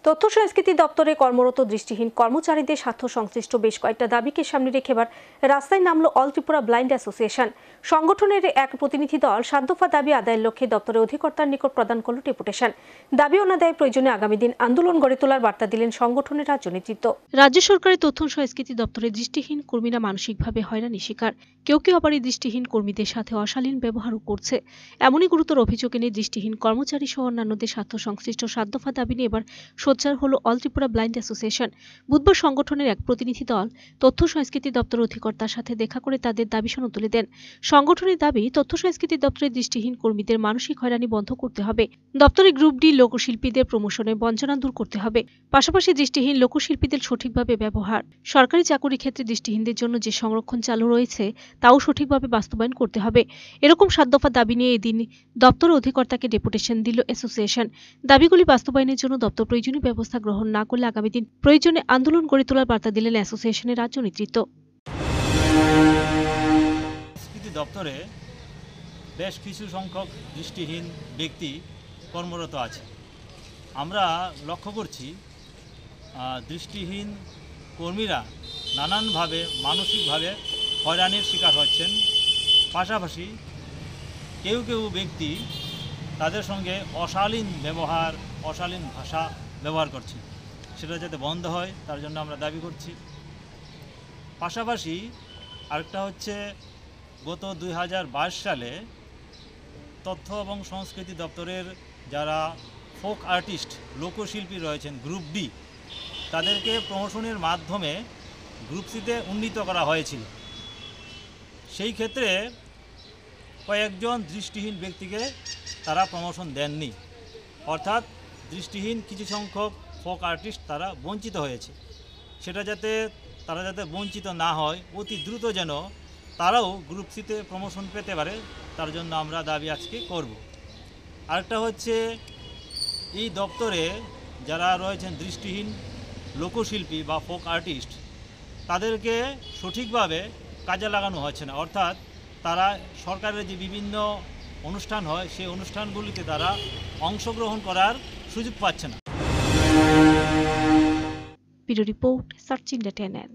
তথ্য সংস্কৃতি দপ্তরে কর্মরত দৃষ্টিহীন কর্মচারীদের স্বার্থ সংশ্লিষ্ট বেশ কয়েকটা দাবিকে সামনে রেখে এবার রাস্তায় নামল অল ত্রিপুরা ব্লাইন্ড অ্যাসোসিয়েশন। সংগঠনের এক প্রতিনিধি দল ৭ দফা দাবি আদায়ের লক্ষ্যে দপ্তরের অধিকর্তার নিকট প্রদান করল ডেপুটেশন। দাবি অনাদায়ে প্রয়োজনে আগামী দিন আন্দোলন গড়ে তোলার বার্তা দিলেন সংগঠনের রাজ্য নেতৃত্ব। রাজ্য সরকারের তথ্য সংস্কৃতি দপ্তরে দৃষ্টিহীন কর্মীরা মানসিকভাবে হয়রানির শিকার। কেউ কেউ আবার এই দৃষ্টিহীন কর্মীদের সাথে অশালীন ব্যবহারও করছে। এমনই গুরুতর অভিযোগ এনে দৃষ্টিহীন কর্মচারী সহ অন্যান্যদের স্বার্থ সংশ্লিষ্ট ৭ দফা দাবি নিয়ে এবার সোচ্চার হল অল ত্রিপুরা ব্লাইন্ড অ্যাসোসিয়েশন। বুধবার সংগঠনের এক প্রতিনিধি দল তথ্য সংস্কৃতি দপ্তরের অধিকর্তার সাথে দেখা করে তাদের দাবি সনদ তুলে দেন। সংগঠনের দাবি, তথ্য সংস্কৃতি দপ্তরের দৃষ্টিহীন কর্মীদের মানসিক হয়রানি বন্ধ করতে হবে। দপ্তরের গ্রুপ ডি লোকশিল্পীদের প্রমোশনে বঞ্চনা দূর করতে হবে। পাশাপাশি দৃষ্টিহীন লোকশিল্পীদের সঠিকভাবে ব্যবহার, সরকারি চাকুরি ক্ষেত্রে দৃষ্টিহীনদের জন্য যে সংরক্ষণ চালু রয়েছে তাও সঠিকভাবে বাস্তবায়ন করতে হবে। এরকম ৭ দফা দাবি নিয়ে এদিন দপ্তরের অধিকর্তাকে ডেপুটেশন দিল অ্যাসোসিয়েশন। দাবিগুলি বাস্তবায়নের জন্য দপ্তর প্রয়োজনীয় ব্যবস্থা গ্রহণ না করলে আগামী দিন প্রয়োজনে আন্দোলন গড়ে তোলার বার্তা দিলেন অ্যাসোসিয়েশনের রাজ্য নেতৃত্ব। সংস্কৃতি দপ্তরে বেশ কিছু সংখ্যক দৃষ্টিহীন ব্যক্তি কর্মরত আছে। আমরা লক্ষ্য করছি দৃষ্টিহীন কর্মীরা নানানভাবে মানসিকভাবে হয়রানির শিকার হচ্ছেন। পাশাপাশি কেউ কেউ ব্যক্তি তাদের সঙ্গে অশালীন ব্যবহার, অশালীন ভাষা ব্যবহার করছে। সেটা যাতে বন্ধ হয় তার জন্য আমরা দাবি করছি। পাশাপাশি আরেকটা হচ্ছে, গত ২০২২ সালে তথ্য এবং সংস্কৃতি দপ্তরের যারা ফোক আর্টিস্ট, লোকশিল্পী রয়েছেন গ্রুপ ডি, তাদেরকে প্রমোশনের মাধ্যমে গ্রুপ সিতে উন্নীত করা হয়েছিল। সেই ক্ষেত্রে কয়েকজন দৃষ্টিহীন ব্যক্তিকে তারা প্রমোশন দেননি, অর্থাৎ দৃষ্টিহীন কিছু সংখ্যক ফোক আর্টিস্ট তারা বঞ্চিত হয়েছে। সেটা তারা যাতে বঞ্চিত না হয়, অতি দ্রুত যেন তারাও গ্রুপ সিতে প্রমোশন পেতে পারে, তার জন্য আমরা দাবি আজকে করব। আরেকটা হচ্ছে, এই দপ্তরে যারা রয়েছেন দৃষ্টিহীন লোকশিল্পী বা ফোক আর্টিস্ট, তাদেরকে সঠিকভাবে কাজে লাগানো হচ্ছে না, অর্থাৎ তারা সরকারের যে বিভিন্ন অনুষ্ঠান হয় সেই অনুষ্ঠানগুলিতে তারা অংশগ্রহণ করার সুযোগ পাচ্ছে না। Bureau report, search India 10N।